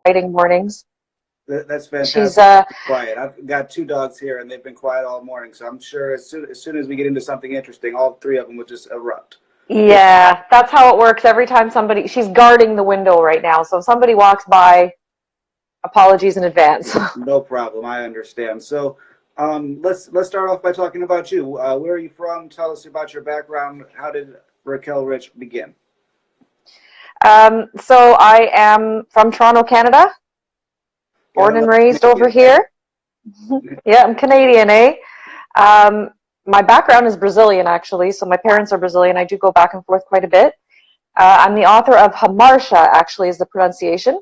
writing mornings. That's She's fantastic. Quiet. I've got two dogs here, and they've been quiet all morning. So I'm sure as soon as we get into something interesting, all three of them will just erupt. Yeah, that's how it works every time she's guarding the window right now. So if somebody walks by, apologies in advance. No problem. I understand. So let's start off by talking about you. Where are you from? Tell us about your background. How did Raquel Rich begin? So I am from Toronto, Canada, Gotta born and love raised over Canadians, right? here. Yeah, I'm Canadian, eh? Um, my background is Brazilian, actually, so my parents are Brazilian. I do go back and forth quite a bit. I'm the author of Hamartia, actually, is the pronunciation.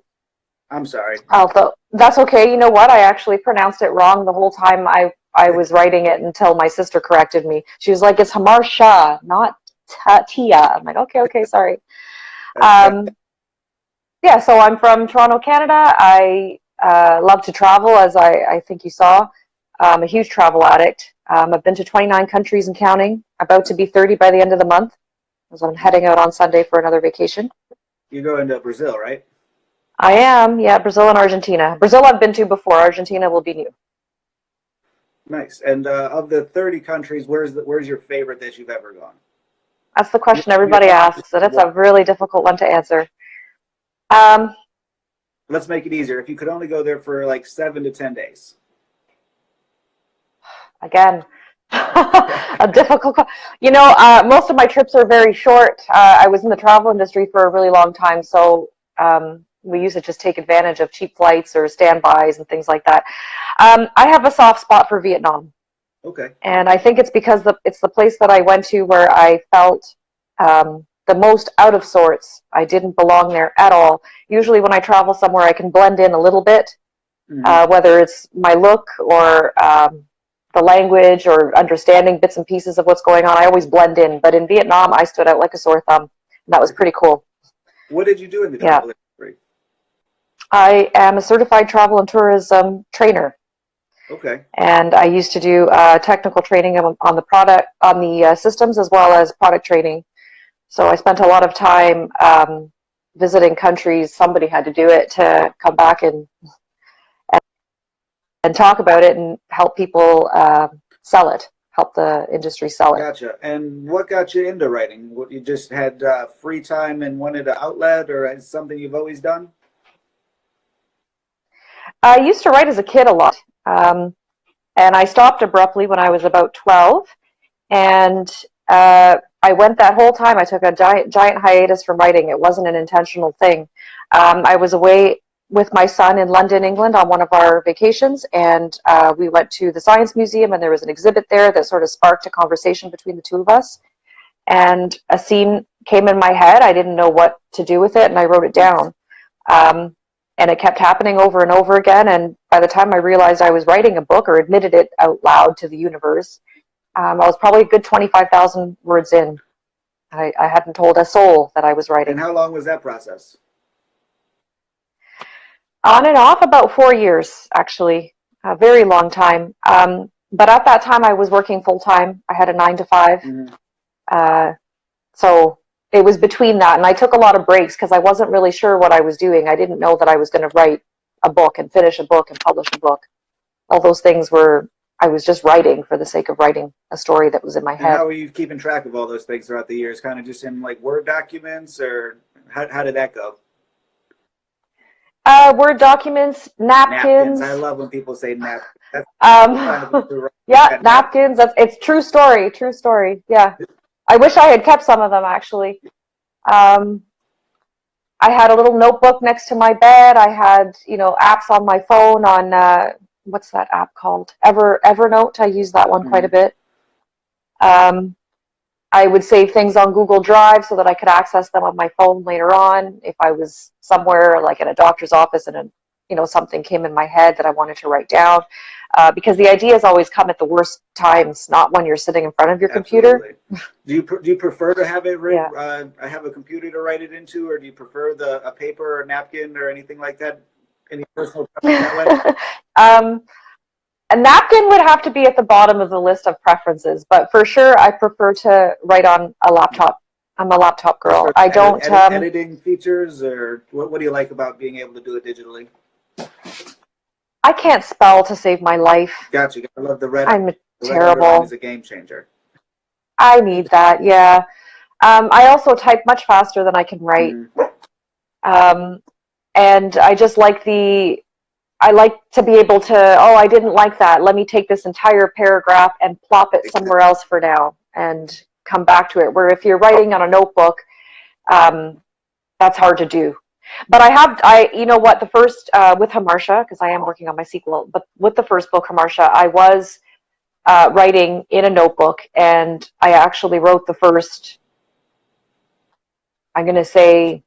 I'm sorry. Although that's okay. You know what? I actually pronounced it wrong the whole time I was writing it until my sister corrected me. She was like, "It's Hamartia, not Tia." I'm like, "Okay, sorry." That Um, yeah, so I'm from Toronto, Canada. I love to travel, as I think you saw. I'm a huge travel addict. I've been to 29 countries and counting, about to be 30 by the end of the month, as I'm heading out on Sunday for another vacation. you're going to Brazil, right? I am, yeah, Brazil and Argentina. Brazil I've been to before. Argentina will be new. Nice. And of the 30 countries, where's your favorite that you've ever gone? That's the Your, question your everybody fondest asks, and it's one. a really difficult one to answer. Um, Let's make it easier. If you could only go there for like 7 to 10 days. Again, a difficult. Most of my trips are very short. I was in the travel industry for a really long time, so we used to just take advantage of cheap flights or standbys and things like that. I have a soft spot for Vietnam, Okay. and I think it's because it's the place that I went to where I felt the most out of sorts. I didn't belong there at all. Usually, when I travel somewhere, I can blend in a little bit, Hmm. whether it's my look or the language or understanding bits and pieces of what's going on. I always blend in. But in Vietnam, I stood out like a sore thumb. And that was pretty cool. What did you do in the Yeah. travel industry? I am a certified travel and tourism trainer. Okay. And I used to do technical training on the product, on the systems, as well as product training. So I spent a lot of time visiting countries. Somebody had to do it to come back and talk about it and help people sell it, help the industry sell it. Gotcha. And what got you into writing? What, you just had free time and wanted an outlet, or is something you've always done? I used to write as a kid a lot, and I stopped abruptly when I was about 12. And I went that whole time. I took a giant hiatus from writing. It wasn't an intentional thing. I was away with my son in London, England, on one of our vacations, and we went to the Science Museum, and there was an exhibit there that sort of sparked a conversation between the two of us. And a scene came in my head. I didn't know what to do with it, and I wrote it Nice. down. Um, and it kept happening over and over again. And by the time I realized I was writing a book or admitted it out loud to the universe, I was probably a good 25,000 words in. I hadn't told a soul that I was And writing. how long was that process? On and off, about 4 years, actually, a very long time. But at that time, I was working full time. I had a 9 to 5. Hmm. Uh, so it was between that, and I took a lot of breaks because I wasn't really sure what I was doing. I didn't know that I was going to write a book and finish a book and publish a book. All those things were, I was just writing for the sake of writing a story that was in my And head. how were you keeping track of all those things throughout the years? Kind of just in like Word documents, or how did that go? Word documents, Napkins. I napkins. love when people say napkins. That's kind of Um, the yeah, got napkins. napkins. It's true story. True story. Yeah, I wish I had kept some of them actually. Um, I had a little notebook next to my bed. I had, apps on my phone on what's that app called? Evernote. I use that one quite a Hmm. bit. Um, I would save things on Google Drive so that I could access them on my phone later on if I was somewhere like in a doctor's office and something came in my head that I wanted to write down. Because the ideas always come at the worst times, not when you're sitting in front of your computer. Absolutely. Do you prefer to have it Yeah. have a computer to write it into, or do you prefer a paper or napkin or anything like that? Any personal preference that way? um, a napkin would have to be at the bottom of the list of preferences, but for sure I prefer to write on a laptop. I'm a laptop As girl. far I as don't. editing features, or what do you like about being able to do it digitally? I can't spell to save my life. Gotcha. I love the red. I'm The red underline is terrible. a game changer. I need that. Yeah. I also type much faster than I can write. Mm, Um, and I just like I like to be able to, oh, I didn't like that. Let me take this entire paragraph and plop it somewhere else for now and come back to it. Where if you're writing on a notebook, um, that's hard to do. But you know what, the first, with Hamartia, because I am working on my sequel, but with the first book, Hamartia, I was writing in a notebook, and I actually wrote the first, I'm going to say,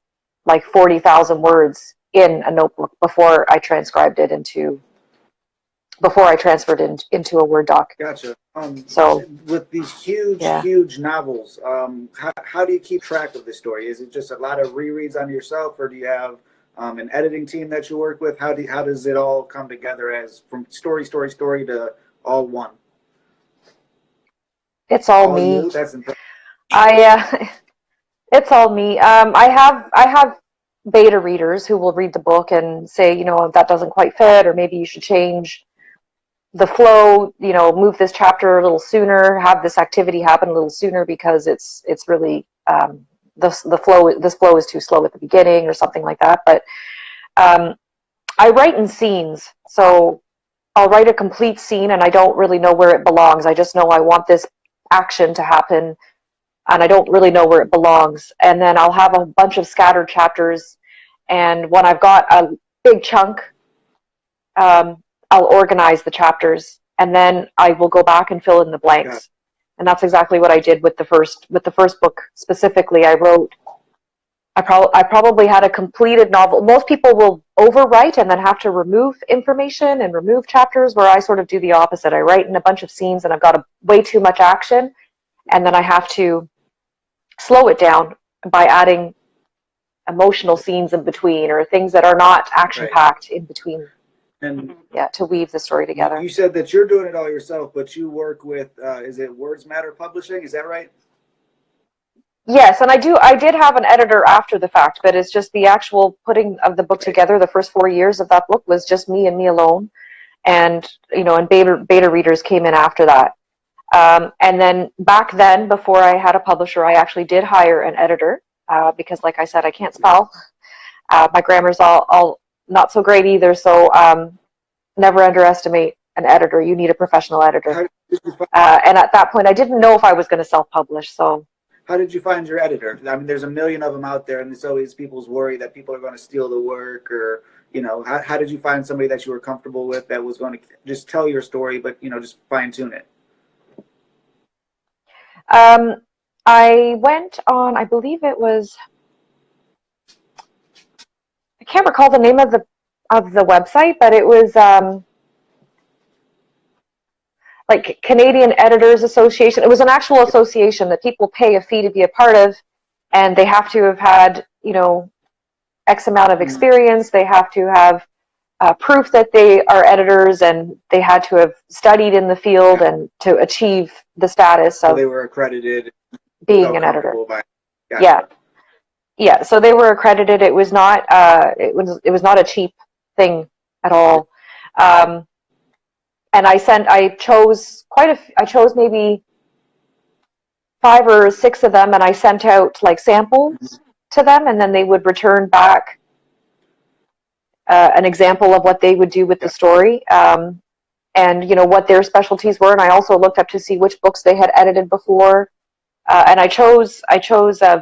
like 40,000 words in a notebook before I transferred into a Word doc. gotcha. So, With these huge, yeah. huge novels, how do you keep track of the story? Is it just a lot of rereads on yourself, or do you have an editing team that you work with? How does it all come together as from story to all one? It's all All me. you? That's impressive. It's all me. I have beta readers who will read the book and say, you know, that doesn't quite fit, or maybe you should change the flow, you know, move this chapter a little sooner, have this activity happen a little sooner because it's really the flow, this flow is too slow at the beginning or something like that. But um, I write in scenes, so I'll write a complete scene and I don't really know where it belongs. I just know I want this action to happen and I don't really know where it belongs. And then I'll have a bunch of scattered chapters, and when I've got a big chunk, I'll organize the chapters, and then I will go back and fill in the Got blanks. And that's exactly what I did with the first book specifically. I probably had a completed novel. Most people will overwrite and then have to remove information and remove chapters, where I sort of do the opposite. I write in a bunch of scenes and I've got way too much action, and then I have to slow it down by adding emotional scenes in between or things that are not action right. packed in between. And Yeah, to weave the story together. you said that you're doing it all yourself, but you work with is it Words Matter Publishing? Is that right? Yes, and I did have an editor after the fact, but it's just the actual putting of the book Right. together. The first 4 years of that book was just me and me alone, and you know, and beta readers came in after that. And then back then, before I had a publisher, I actually did hire an editor because, like I said, I can't spell. My grammar's all not so great either. So never underestimate an editor. You need a professional editor. How did you find, And at that point, I didn't know if I was going to self-publish. So how did you find your editor? I mean, there's a million of them out there, and it's always people's worry that people are going to steal the work, or how did you find somebody that you were comfortable with that was going to just tell your story, but just fine tune it? I went on, I believe it was, I can't recall the name of the website, but it was like Canadian Editors Association. It was an actual association that people pay a fee to be a part of, and they have to have had, you know, X amount of Mm. experience. They have to have proof that they are editors, and they had to have studied in the field and to achieve the status So of they were accredited, being felt an editor. comfortable by. Yeah, Gotcha. yeah. So they were accredited. It was not. It was not a cheap thing at all. Um, and I chose I chose maybe 5 or 6 of them, and I sent out like samples to them, and then they would return back an example of what they would do with the Yeah. story, and you know what their specialties were. And I also looked up to see which books they had edited before, and I chose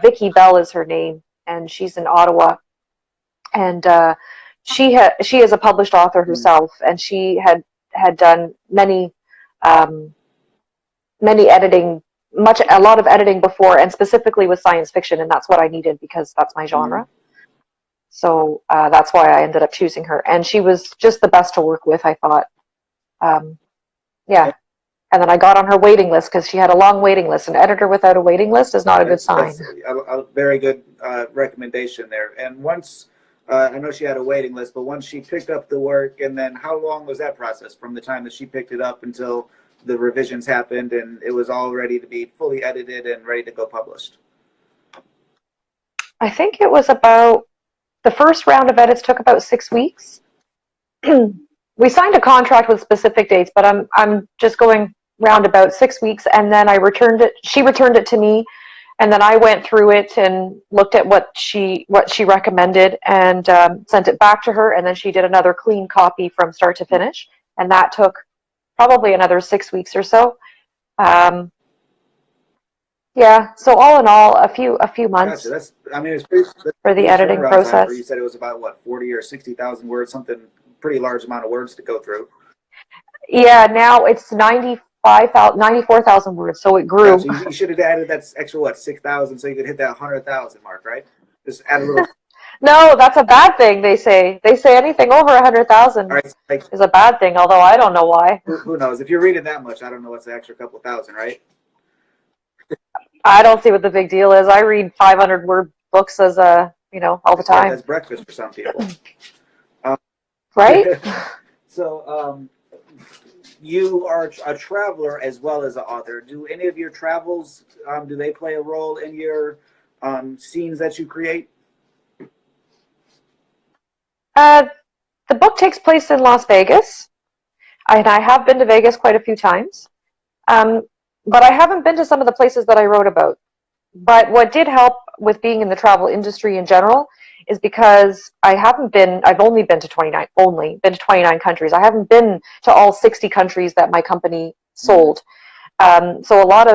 Vicky Bell is her name, and she's in Ottawa, and she is a published author Mm. herself, and she had done um, many editing, a lot of editing before, and specifically with science fiction, and that's what I needed because that's my Mm. genre. So that's why I ended up choosing her, and she was just the best to work with, I thought. Um, yeah, and then I got on her waiting list because she had a long waiting list. An editor without a waiting list is not a good sign. That's a very good recommendation there. And once, I know she had a waiting list, but once she picked up the work, and then how long was that process from the time that she picked it up until the revisions happened and it was all ready to be fully edited and ready to go published? I think it was about, the first round of edits took about 6 weeks. We signed a contract with specific dates, but I'm just going round about 6 weeks, and then I returned it. She returned it to me, and then I went through it and looked at what she recommended, and sent it back to her, and then she did another clean copy from start to finish, and that took probably another 6 weeks or so. Um, yeah, so all in all, a few Gotcha. months That's, I mean, that's for the pretty editing turnaround time for, you process. said it was about what, 40 or 60,000 words, something pretty large amount of words to go through. Yeah, now it's 94,000 words, so it grew. Gotcha. You should have added that extra, what, 6,000 so you could hit that 100,000 mark, right? Just add a little. No, that's a bad thing, they say. They say anything over All 100,000 right. So like, is a bad thing, although I don't know why. who knows? If you're reading that much, I don't know what's the extra couple thousand, right? I don't see what the big deal is. I read 500 word books as all the Yeah, time. that's breakfast for some people. Um, Right? so, you are a traveler as well as an author. Do any of your travels, do they play a role in your scenes that you create? Uh, the book takes place in Las Vegas, and I have been to Vegas quite a few times. Um, but I haven't been to some of the places that I wrote about. But what did help with being in the travel industry in general is because I've only been to 29 countries. I haven't been to all 60 countries that my company sold. So a lot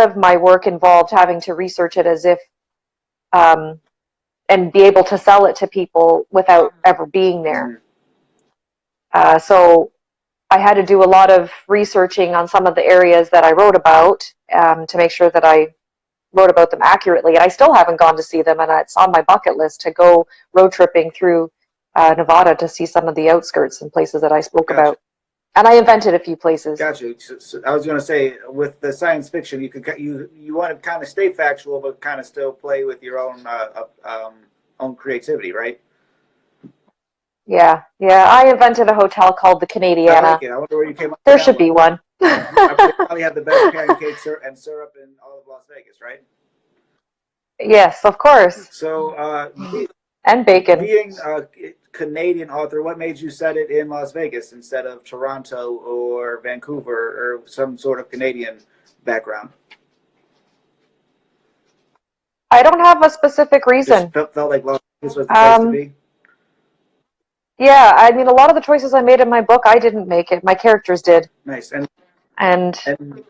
of my work involved having to research it as if, um, and be able to sell it to people without ever being there. Mm-hmm. So I had to do a lot of researching on some of the areas that I wrote about, to make sure that I wrote about them accurately. And I still haven't gone to see them, and it's on my bucket list to go road tripping through Nevada to see some of the outskirts and places that I spoke Gotcha. about. And I invented a few places. Gotcha. So I was going to say, with the science fiction, you want to kind of stay factual, but kind of still play with your own creativity, right? Yeah, yeah. I invented a hotel called the I like Canadiana. it. I wonder where you came up with There that should one. be one. They probably have the best pancakes and syrup in all of Las Vegas, right? Yes, of course. So, And bacon. being a Canadian author, what made you set it in Las Vegas instead of Toronto or Vancouver or some sort of Canadian background? I don't have a specific Just reason. felt like Las Vegas was the place to Um, be. yeah, I mean, a lot of the choices I made in my book, I didn't make it. My characters did. Nice. And And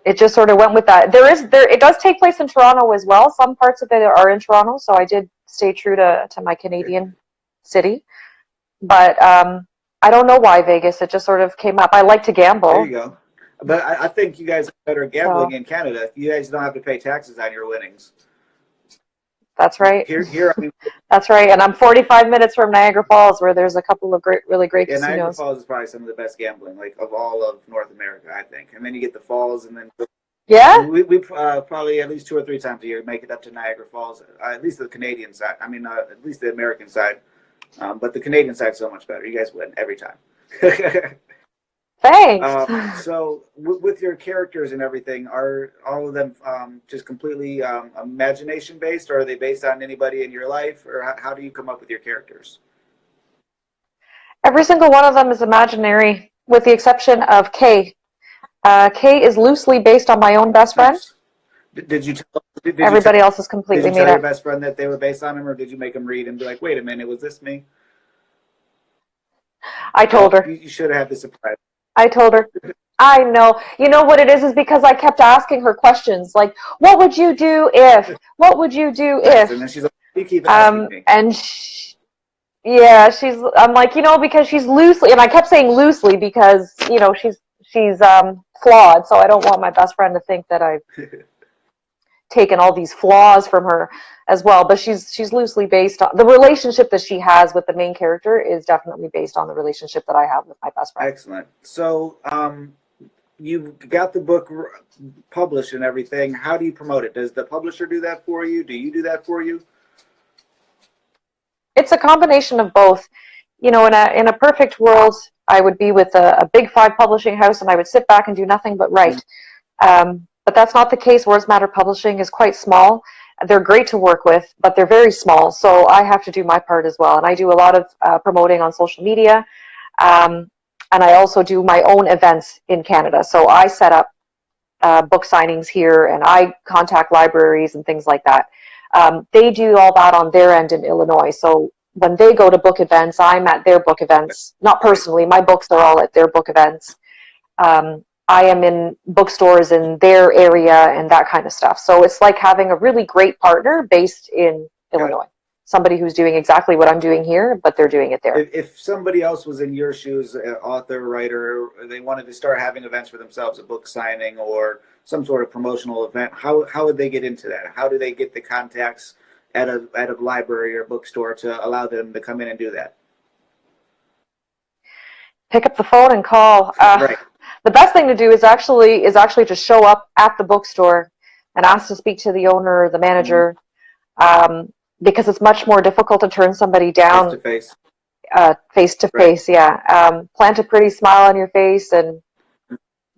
it just sort of went with that. It does take place in Toronto as well. Some parts of it are in Toronto, so I did stay true to my Canadian city. But I don't know why Vegas. It just sort of came up. I like to there you gamble, go. But I think you guys are better at gambling so in Canada. You guys don't have to pay taxes on your winnings. that's right. Here, I mean, That's right. And I'm 45 minutes from Niagara Falls, where there's a couple of really great yeah, Niagara casinos. Falls is probably some of the best gambling, like of all of North America, I think. And then you get the falls, and then Yeah. we probably at least 2 or 3 times a year make it up to Niagara Falls. At least the Canadian side. I mean, at least the American side. But the Canadian side's so much better. You guys win every time. Thanks. So with your characters and everything, are all of them just completely imagination based, or are they based on anybody in your life, or how do you come up with your characters? Every single one of them is imaginary, with the exception of Kay. Kay is loosely based on my own best friend. Nice. Did you tell Everybody else is did completely you made tell your up. best friend that they were based on him, or did you make him read and be like, wait a minute, was this me? I told her. You should have had the surprise. I told her. I know. You know what it is because I kept asking her questions like, "What would you do if? What would you do Nice. And if?" then she's like, you keep asking me. And yeah, I'm like, because she's loosely, and I kept saying loosely because she's flawed, so I don't want my best friend to think that I've taken all these flaws from her as well. But she's loosely based on the relationship that she has with the main character is definitely based on the relationship that I have with my best friend. Excellent. So, you got the book published and everything. How do you promote it? Does the publisher do that for you? Do you do that for you? It's a combination of both. In a perfect world, I would be with a big five publishing house, and I would sit back and do nothing but write. But that's not the case. Words Matter Publishing is quite small, They're great to work with, but they're very small. So I have to do my part as well. And I do a lot of promoting on social media. Um, and I also do my own events in Canada. So I set up book signings here, and I contact libraries and things like that. They do all that on their end in Illinois. So when they go to book events, I'm at their book events. Not personally, my books are all at their book events. I am in bookstores in their area and that kind of stuff. So it's like having a really great partner based in Illinois. Somebody who's doing exactly what I'm doing here, but they're doing it there. If somebody else was in your shoes, an author, writer, they wanted to start having events for themselves, a book signing or some sort of promotional event, how would they get into that? How do they get the contacts at a library or bookstore to allow them to come in and do that? Pick up the phone and call. Right. The best thing to do is actually just show up at the bookstore and ask to speak to the owner or the manager, because it's much more difficult to turn somebody down face to face. Yeah. Plant a pretty smile on your face and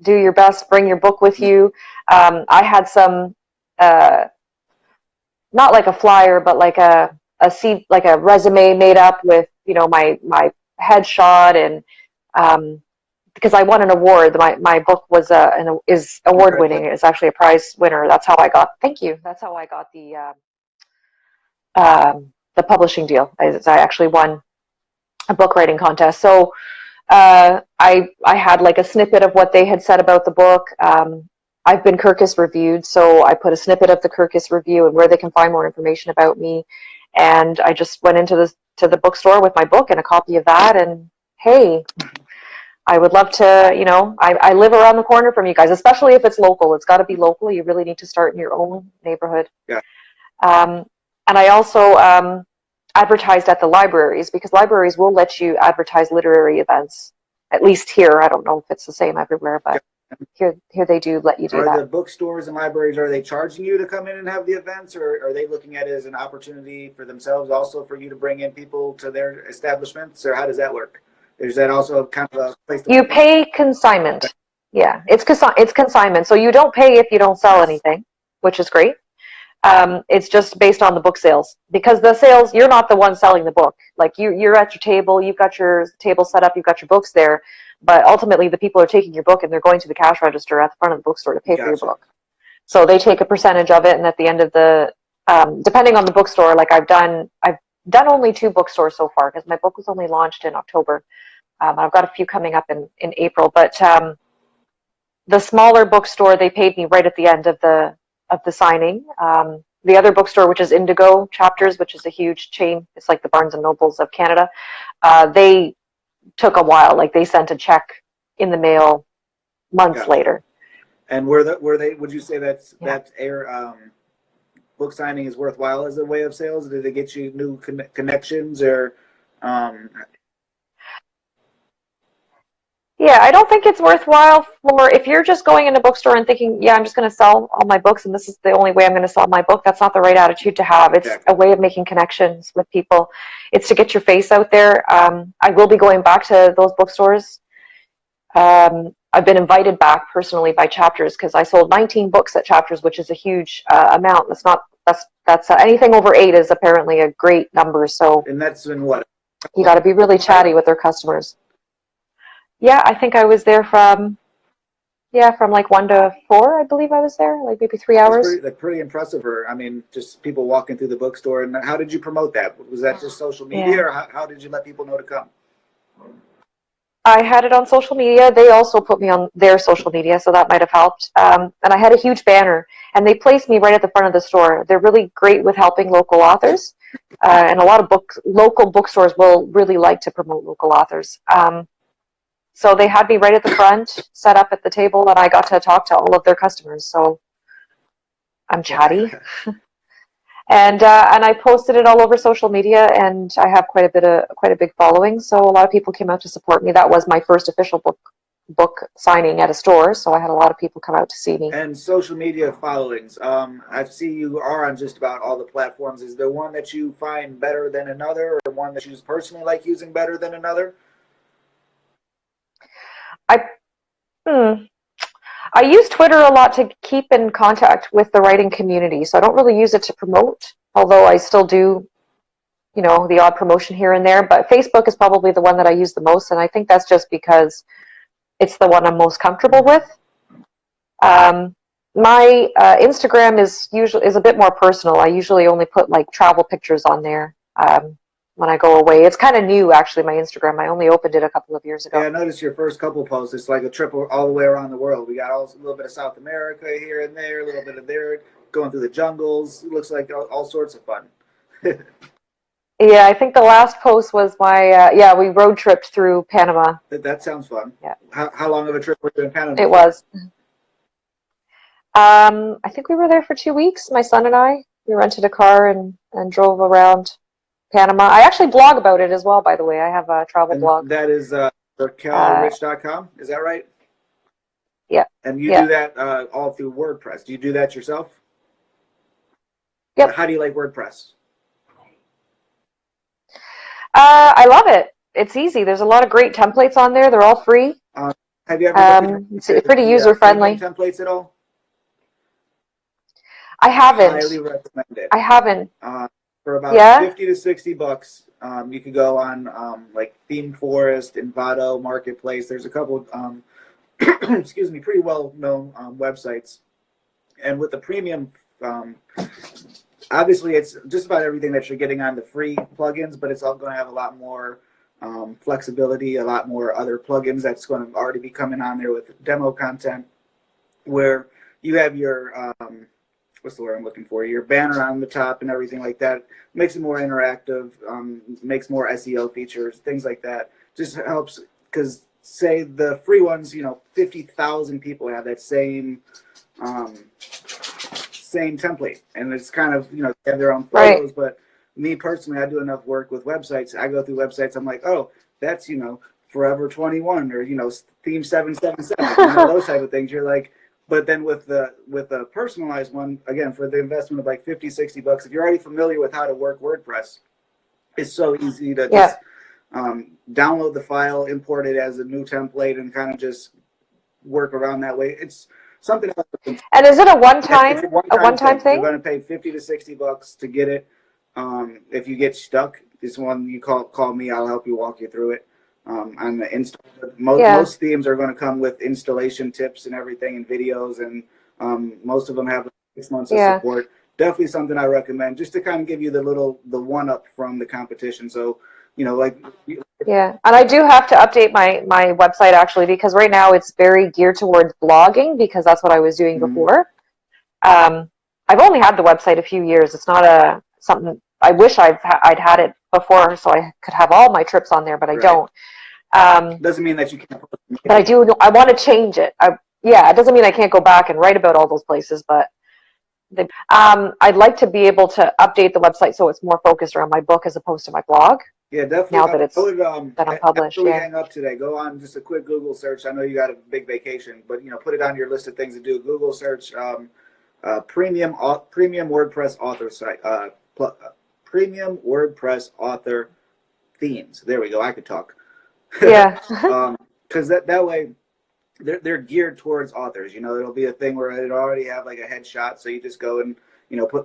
do your best. Bring your book with you. I had some, not like a flyer, but like a like a resume made up with my headshot and. Because I won an award. My book is award winning. It's actually a prize winner. That's how I got. Thank you. That's how I got the publishing deal. I actually won a book writing contest. So I had like a snippet of what they had said about the book. I've been Kirkus reviewed, so I put a snippet of the Kirkus review and where they can find more information about me. And I just went into the bookstore with my book and a copy of that. And hey. I would love to, I live around the corner from you guys, especially if it's local. It's got to be local. You really need to start in your own neighborhood. Yeah. And I also advertised at the libraries, because libraries will let you advertise literary events, at least here. I don't know if it's the same everywhere, but here they do let you do that. Are the bookstores and libraries, are they charging you to come in and have the events, or are they looking at it as an opportunity for themselves also for you to bring in people to their establishments, or how does that work? Is that also kind of a place to You pay consignment. Yeah, it's consignment. So you don't pay if you don't sell anything, which is great. It's just based on the book sales, because the sales, you're not the one selling the book. Like you're at your table, you've got your table set up, you've got your books there, but ultimately the people are taking your book and they're going to the cash register at the front of the bookstore to pay for your book. So they take a percentage of it, and at the end of the, depending on the bookstore, like I've done only 2 bookstores so far, because my book was only launched in October. I've got a few coming up in April, but the smaller bookstore, they paid me right at the end of the signing. The other bookstore, which is Indigo Chapters, which is a huge chain, it's like the Barnes and Nobles of Canada, they took a while. Like they sent a check in the mail months later. And would you say that book signing is worthwhile as a way of sales? Did they get you new connections or? Yeah, I don't think it's worthwhile for, if you're just going in a bookstore and thinking, yeah, I'm just going to sell all my books and this is the only way I'm going to sell my book. That's not the right attitude to have. It's a way of making connections with people. It's to get your face out there. I will be going back to those bookstores. I've been invited back personally by Chapters, because I sold 19 books at Chapters, which is a huge amount. That's anything over 8 is apparently a great number. So, and that's in what? You got to be really chatty with their customers. Yeah, I think I was there from like 1 to 4, I believe I was there, like maybe 3 hours. That's pretty impressive. I mean, just people walking through the bookstore. And how did you promote that? Was that just social media, or how did you let people know to come? I had it on social media. They also put me on their social media, so that might have helped. And I had a huge banner, and they placed me right at the front of the store. They're really great with helping local authors, and a lot of local bookstores will really like to promote local authors. So they had me right at the front, set up at the table, and I got to talk to all of their customers. So I'm chatty. And I posted it all over social media, and I have quite a big following. So a lot of people came out to support me. That was my first official book signing at a store, so I had a lot of people come out to see me. And social media followings. I see you are on just about all the platforms. Is there one that you find better than another, or one that you personally like using better than another? I use Twitter a lot to keep in contact with the writing community, so I don't really use it to promote, although I still do, the odd promotion here and there. But Facebook is probably the one that I use the most, and I think that's just because it's the one I'm most comfortable with. My Instagram is a bit more personal. I usually only put like travel pictures on there when I go away. It's kind of new, actually. My Instagram. I only opened it a couple of years ago. Yeah, I noticed your first couple posts. It's like a trip all the way around the world. We got a little bit of South America here and there, a little bit of there, going through the jungles. It looks like all sorts of fun. Yeah, I think the last post was we road tripped through Panama. That sounds fun. Yeah. How long of a trip were you in Panama? It was. I think we were there for 2 weeks, my son and I. We rented a car and drove around Panama. I actually blog about it as well, by the way. I have a travel blog. That is RaquelRich.com. Is that right? Yeah. And you do that all through WordPress. Do you do that yourself? Yep. How do you like WordPress? I love it. It's easy. There's a lot of great templates on there. They're all free. Have you ever it's pretty user-friendly. Templates at all? I haven't. Highly recommend it. I haven't. For about $50 to $60, you could go on like Theme Forest, Envato, Marketplace. There's a couple, excuse me, pretty well-known websites. And with the premium, obviously it's just about everything that you're getting on the free plugins, but it's all going to have a lot more flexibility, a lot more other plugins that's going to already be coming on there with demo content, where you have your what's the word I'm looking for? Your banner on the top and everything like that. Makes it more interactive, makes more SEO features, things like that. Just helps, because say the free ones, 50,000 people have that same template, and it's kind of, they have their own photos. Right. But me personally, I do enough work with websites. I go through websites, I'm like, oh, that's, Forever 21 or, Theme 777, those type of things. You're like, but then with a personalized one, again, for the investment of like $50, $60, if you're already familiar with how to work WordPress, it's so easy to just download the file, import it as a new template, and kind of just work around that way. It's something else. And is it a one-time thing? You're going to pay $50 to $60 to get it. If you get stuck, this one you call me. I'll help you, walk you through it. On the install, most themes are going to come with installation tips and everything, and videos, and most of them have 6 months of support. Definitely something I recommend, just to kind of give you the one up from the competition. So and I do have to update my website, actually, because right now it's very geared towards blogging, because that's what I was doing before. I've only had the website a few years. It's not something I wish I'd had it before, so I could have all my trips on there, but I don't. Doesn't mean that you can't. But I do. I want to change it. It doesn't mean I can't go back and write about all those places, but I'd like to be able to update the website so it's more focused around my book as opposed to my blog. Yeah, definitely. Now that it's that I'm published. After we hang up today, go on just a quick Google search. I know you got a big vacation, but put it on your list of things to do. Google search premium WordPress author site. Premium WordPress author themes. There we go. I could talk. Yeah. Because that way they're geared towards authors. It'll be a thing where it'll already have like a headshot, so you just go and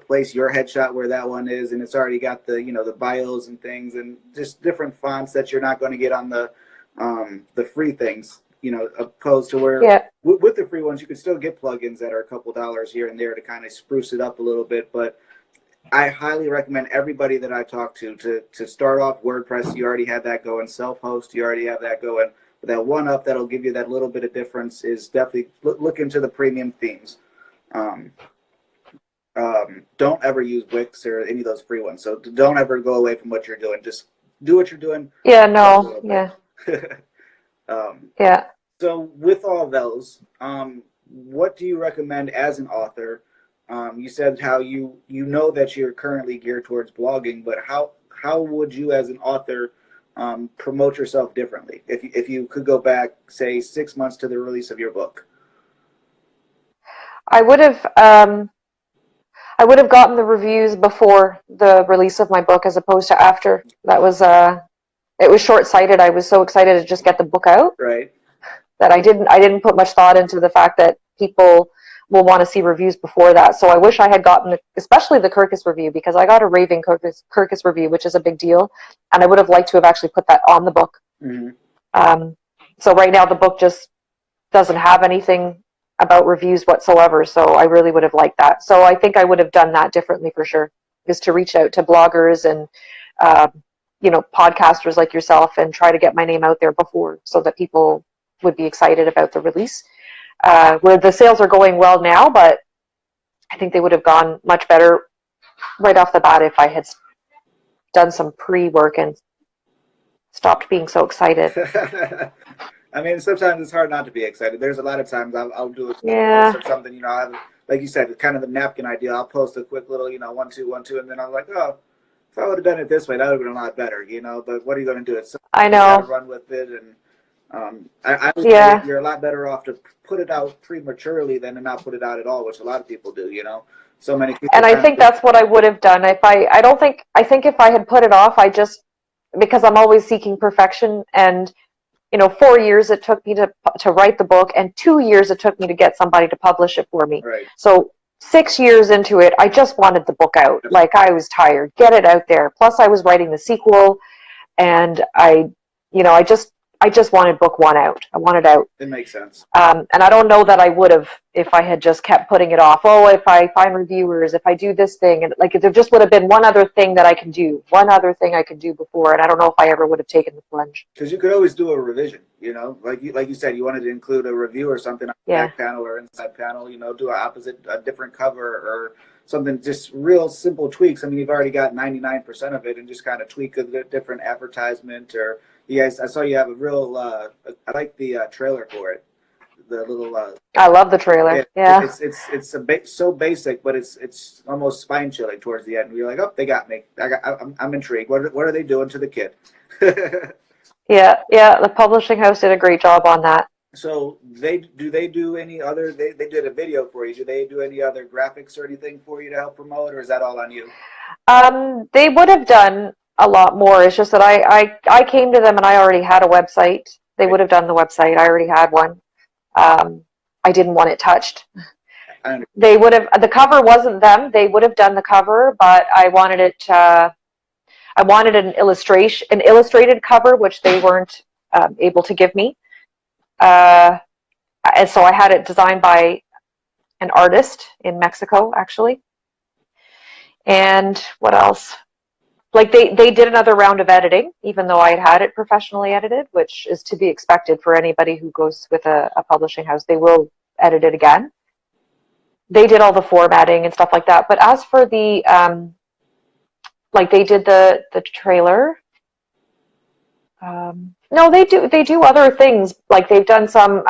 place your headshot where that one is, and it's already got the the bios and things, and just different fonts that you're not going to get on the free things. Opposed to where with the free ones you can still get plugins that are a couple dollars here and there to kind of spruce it up a little bit, but I highly recommend everybody that I talk to start off WordPress. You already have that going. Self-host, you already have that going. But that one up that'll give you that little bit of difference is definitely look into the premium themes. Don't ever use Wix or any of those free ones. So don't ever go away from what you're doing. Just do what you're doing. Yeah, no, yeah. So with all those, what do you recommend as an author? You said how you know that you're currently geared towards blogging, but how would you as an author promote yourself differently if you could go back, say, 6 months to the release of your book? I would have gotten the reviews before the release of my book as opposed to after. That was it was short-sighted. I was so excited to just get the book out, right, that I didn't put much thought into the fact that people will want to see reviews before that. So I wish I had gotten, especially the Kirkus review, because I got a raving Kirkus review, which is a big deal, and I would have liked to have actually put that on the book. Mm-hmm. So right now the book just doesn't have anything about reviews whatsoever, so I really would have liked that. So I think I would have done that differently for sure, is to reach out to bloggers and podcasters like yourself and try to get my name out there before, so that people would be excited about the release. Where the sales are going well now, but I think they would have gone much better right off the bat if I had done some pre-work and stopped being so excited. I mean, sometimes it's hard not to be excited. There's a lot of times I'll do a Yeah. post or something, like you said, kind of the napkin idea. I'll post a quick little, 1, 2, 1, 2, and then I'm like, oh, if I would have done it this way, that would have been a lot better, But what are you going to do? It's I you got to know. run with it, and I would Yeah. say you're a lot better off to put it out prematurely than to not put it out at all, which a lot of people do. So many people. And I think that's what I would have done if I think if I had put it off, because I'm always seeking perfection, and 4 years it took me to write the book, and 2 years it took me to get somebody to publish it for me. Right. So 6 years into it, I just wanted the book out. Like, I was tired. Get it out there. Plus I was writing the sequel, and I just wanted book one out. I wanted out. It makes sense. And I don't know that I would have if I had just kept putting it off. Oh, if I find reviewers, if I do this thing, and like, if there just would have been one other thing I could do before, and I don't know if I ever would have taken the plunge. Because you could always do a revision, like you said, you wanted to include a review or something on the back panel or inside panel, do a different cover or something, just real simple tweaks. I mean, you've already got 99% of it, and just kind of tweak a different advertisement. Or you guys, I saw you have a real. I like the trailer for it. The little. I love the trailer. Yeah. It's so basic, but it's almost spine chilling towards the end. You're like, oh, they got me. I'm intrigued. What are they doing to the kid? Yeah. The publishing house did a great job on that. So they do any other? They did a video for you. Do they do any other graphics or anything for you to help promote, or is that all on you? They would have done a lot more. It's just that I came to them and I already had a website. They would have done the website. I already had one. I didn't want it touched. They would have. The cover wasn't them. They would have done the cover, but I wanted it. I wanted an illustrated cover, which they weren't able to give me. And so I had it designed by an artist in Mexico, actually. And what else? Like, they did another round of editing, even though I had it professionally edited, which is to be expected for anybody who goes with a publishing house. They will edit it again. They did all the formatting and stuff like that. But as for the, like, they did the trailer. No, they do other things. Like, they've done some,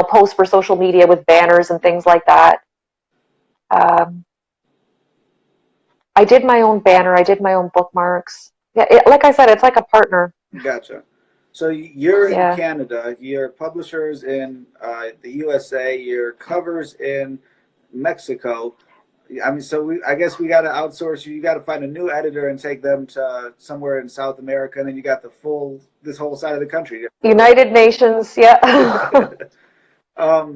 posts for social media with banners and things like that. I did my own banner. I did my own bookmarks. Yeah, like I said, it's like a partner. Gotcha. So you're in Canada. Your publishers in the USA. Your covers in Mexico. I mean, so I guess we got to outsource you. You got to find a new editor and take them to somewhere in South America, and then you got this whole side of the country. United Nations, yeah.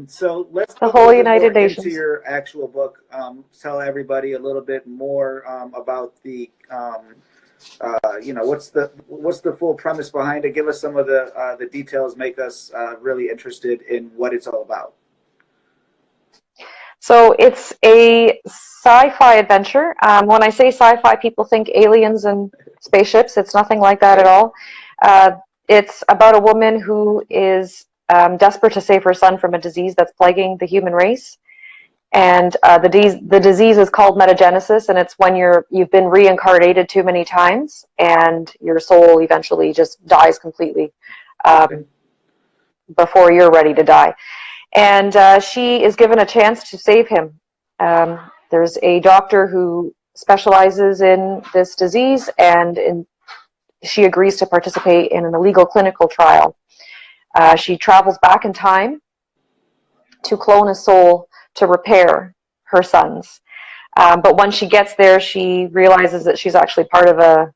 So let's the whole United Nations. Into your actual book. Tell everybody a little bit more about the, what's the full premise behind it. Give us some of the details. Make us really interested in what it's all about. So it's a sci-fi adventure. When I say sci-fi, people think aliens and spaceships. It's nothing like that at all. It's about a woman who is desperate to save her son from a disease that's plaguing the human race. And the disease is called metagenesis, and it's when you've been reincarnated too many times, and your soul eventually just dies completely before you're ready to die. And she is given a chance to save him. There's a doctor who specializes in this disease, and she agrees to participate in an illegal clinical trial. She travels back in time to clone a soul to repair her son's. But when she gets there, she realizes that she's actually part of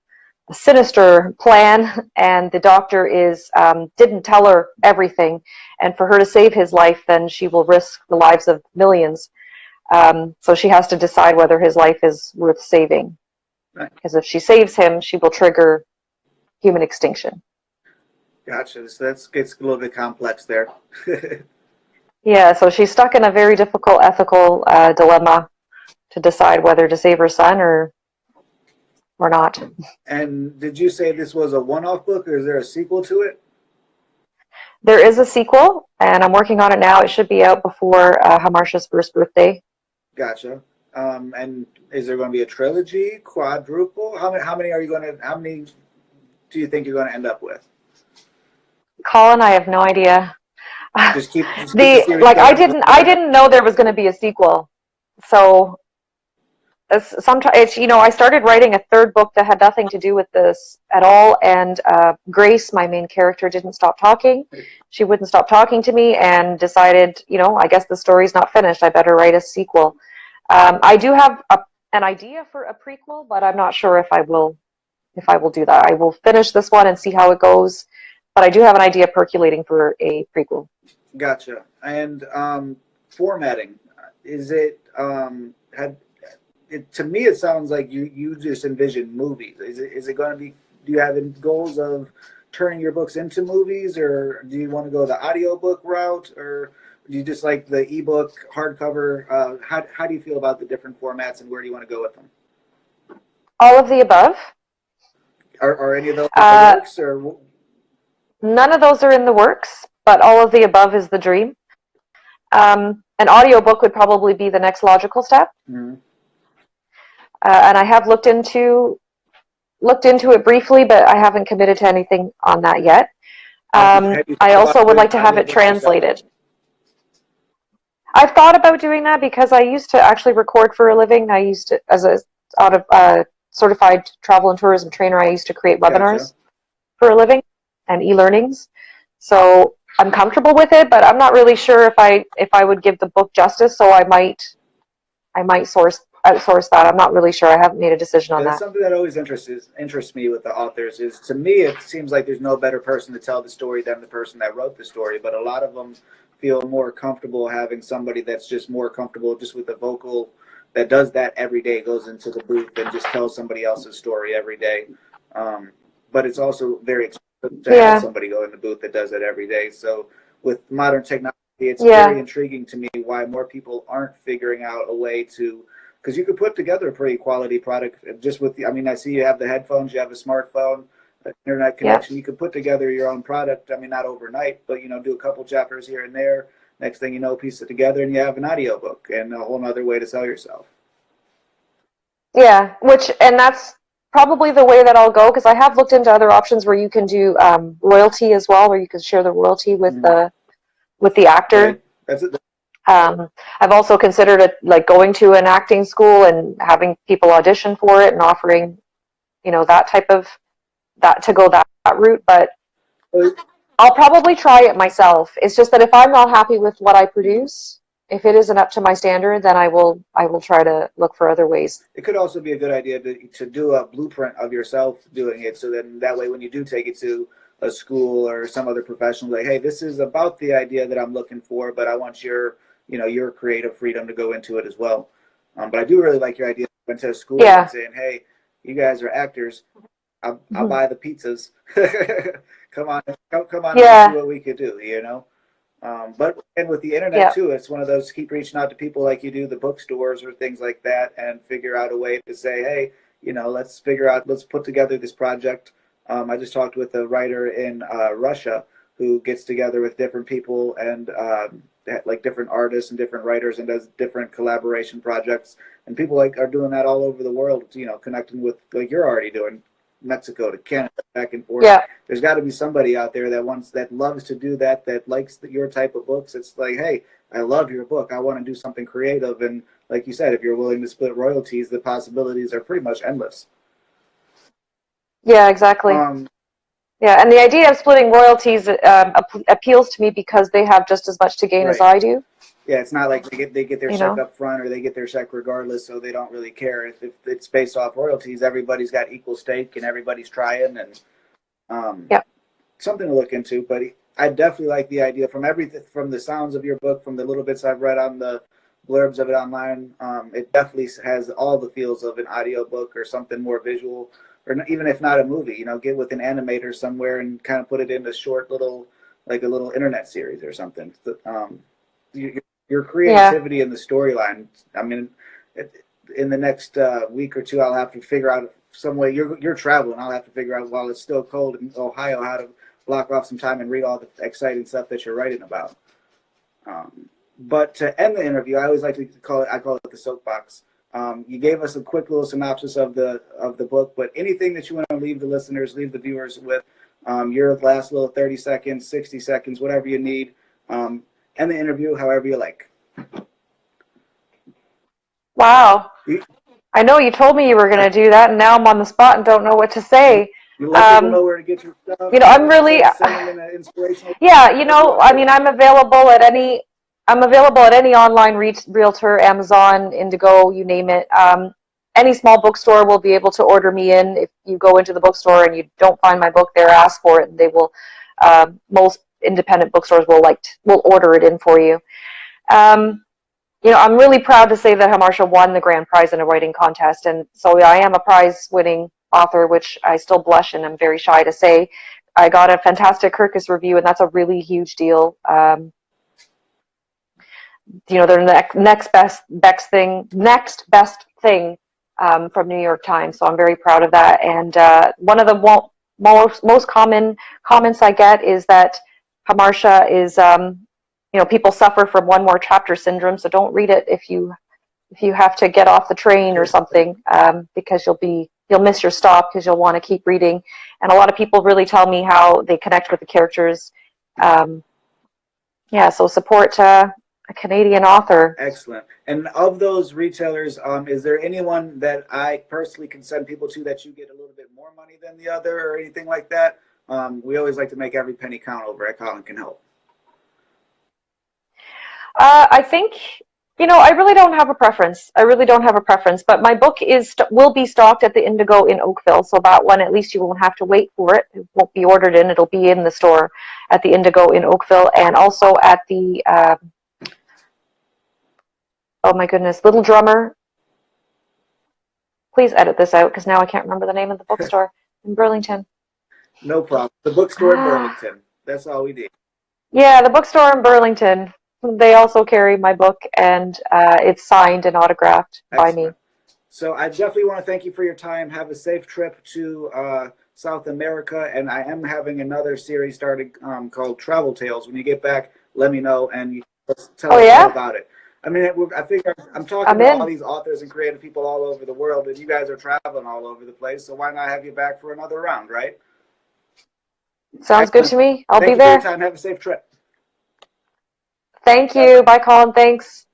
sinister plan, and the doctor is didn't tell her everything, and for her to save his life, then she will risk the lives of millions. So she has to decide whether his life is worth saving, Right. because if she saves him, she will trigger human extinction. Gotcha. So that's gets a little bit complex there. Yeah, so she's stuck in a very difficult ethical dilemma to decide whether to save her son or not. And did you say this was a one-off book, or is there a sequel to it? There is a sequel, and I'm working on it now. It should be out before Hamartia's first birthday. Gotcha. And is there going to be a trilogy, quadruple? How many are you going to? How many do you think you're going to end up with? Colin, I have no idea. Just keep the series I going. didn't know there was going to be a sequel. So sometimes I started writing a third book that had nothing to do with this at all, and Grace, my main character, didn't stop talking. She wouldn't stop talking to me, and decided, I guess the story's not finished. I better write a sequel. I do have an idea for a prequel, but I'm not sure if I will do that. I will finish this one and see how it goes, but I do have an idea percolating for a prequel. Gotcha. And formatting, is it had it, to me it sounds like you just envision movies. Is it going to be, do you have goals of turning your books into movies, or do you want to go the audiobook route, or do you just like the ebook hardcover? How do you feel about the different formats, and where do you want to go with them? All of the above. Are any of those in the works, or none of those are in the works, but all of the above is the dream. An audiobook would probably be the next logical step. mm-hmm. And I have looked into it briefly, but I haven't committed to anything on that yet. Have you I thought also about would doing like to have it audiobooks yourself? translated. I've thought about doing that because I used to actually record for a living. I used to, as a out of certified travel and tourism trainer, I used to create webinars Gotcha. for a living and e-learnings. So I'm comfortable with it, but I'm not really sure if I would give the book justice. So I might outsource that. I'm not really sure. I haven't made a decision on That's that. something that always interests me with the authors. Is to me, it seems like there's no better person to tell the story than the person that wrote the story. But a lot of them feel more comfortable having somebody that's just more comfortable just with the vocal, that does that every day, goes into the booth and just tells somebody else's story every day. But it's also very expensive to have somebody go in the booth that does it every day. So with modern technology, it's very intriguing to me why more people aren't figuring out a way to, because you could put together a pretty quality product just with the, I mean, I see you have the headphones, you have a smartphone, internet connection. You could put together your own product. I mean, not overnight, but do a couple chapters here and there. Next thing you know, piece it together, and you have an audiobook and a whole other way to sell yourself. Yeah, and that's probably the way that I'll go, because I have looked into other options where you can do royalty as well, where you can share the royalty with the actor. Right. That's it. I've also considered it, like going to an acting school and having people audition for it and offering, that type of to go that route. But I'll probably try it myself. It's just that if I'm not happy with what I produce, if it isn't up to my standard, then I will try to look for other ways. It could also be a good idea to do a blueprint of yourself doing it, so then that way when you do take it to a school or some other professional, like, hey, this is about the idea that I'm looking for, but I want your creative freedom to go into it as well. But I do really like your idea of going to a school and saying, hey, you guys are actors. I'll buy the pizzas. come on and see what we could do, But and with the internet too, it's one of those, keep reaching out to people like you do, the bookstores or things like that, and figure out a way to say, hey, let's put together this project. I just talked with a writer in Russia who gets together with different people and like different artists and different writers and does different collaboration projects. And people are doing that all over the world, connecting with, like you're already doing, Mexico to Canada, back and forth. Yeah. There's got to be somebody out there that loves to do that likes your type of books. It's like, hey, I love your book. I want to do something creative. And like you said, if you're willing to split royalties, the possibilities are pretty much endless. Yeah, exactly. Yeah, and the idea of splitting royalties appeals to me because they have just as much to gain as I do. Yeah, it's not like they get their you check know? up front or they get their check regardless, so they don't really care. If it's based off royalties, everybody's got equal stake and everybody's trying, and um, Yeah. something to look into. But I definitely like the idea from everything, from the sounds of your book, from the little bits I've read on the blurbs of it online. It definitely has all the feels of an audiobook or something more visual, or even if not a movie, get with an animator somewhere and kind of put it in a short little, like a little internet series or something. Your Yeah. creativity in the storyline. I mean, in the next week or two, I'll have to figure out some way. You're traveling. I'll have to figure out while it's still cold in Ohio how to block off some time and read all the exciting stuff that you're writing about. But to end the interview, I always like to call it. I call it the soapbox. You gave us a quick little synopsis of the book, but anything that you want to leave the listeners, leave the viewers with, your last little 30 seconds, 60 seconds, whatever you need. End the interview however you like. Wow. You, I know you told me you were going to do that, and now I'm on the spot and don't know what to say. you let people know where to get your stuff. I'm really, Send them an inspirational. yeah, I Do mean, it. I'm available at any online realtor, Amazon, Indigo, you name it. Any small bookstore will be able to order me in. If you go into the bookstore and you don't find my book there, ask for it, and they will. Most independent bookstores will order it in for you. Um, I'm really proud to say that Harsha won the grand prize in a writing contest, and so I am a prize-winning author, which I still blush and I'm very shy to say. I got a fantastic Kirkus review, and that's a really huge deal. They're the next best thing from New York Times. So I'm very proud of that. And one of the most common comments I get is that Harsha is, people suffer from one more chapter syndrome. So don't read it if you have to get off the train or something, because you'll miss your stop because you'll want to keep reading. And a lot of people really tell me how they connect with the characters. So support a Canadian author. Excellent. And of those retailers, is there anyone that I personally can send people to that you get a little bit more money than the other or anything like that? We always like to make every penny count over at Colin Can Help. I think, I really don't have a preference. But my book will be stocked at the Indigo in Oakville, so that one, at least you won't have to wait for it. It won't be ordered in. It'll be in the store at the Indigo in Oakville, and also at the, oh my goodness, Little Drummer. Please edit this out, because now I can't remember the name of the bookstore in Burlington. No problem. The bookstore in Burlington. That's all we need. Yeah, the bookstore in Burlington. They also carry my book, and it's signed and autographed by me. So I definitely want to thank you for your time. Have a safe trip to South America, and I am having another series started called Travel Tales. When you get back, let me know and tell us all about it. I mean, I think I'm talking to all these authors and creative people all over the world, and you guys are traveling all over the place, so why not have you back for another round, right? Sounds good to me. I'll be there. Thank you for your time. Have a safe trip. Thank you. Bye, Colin. Thanks.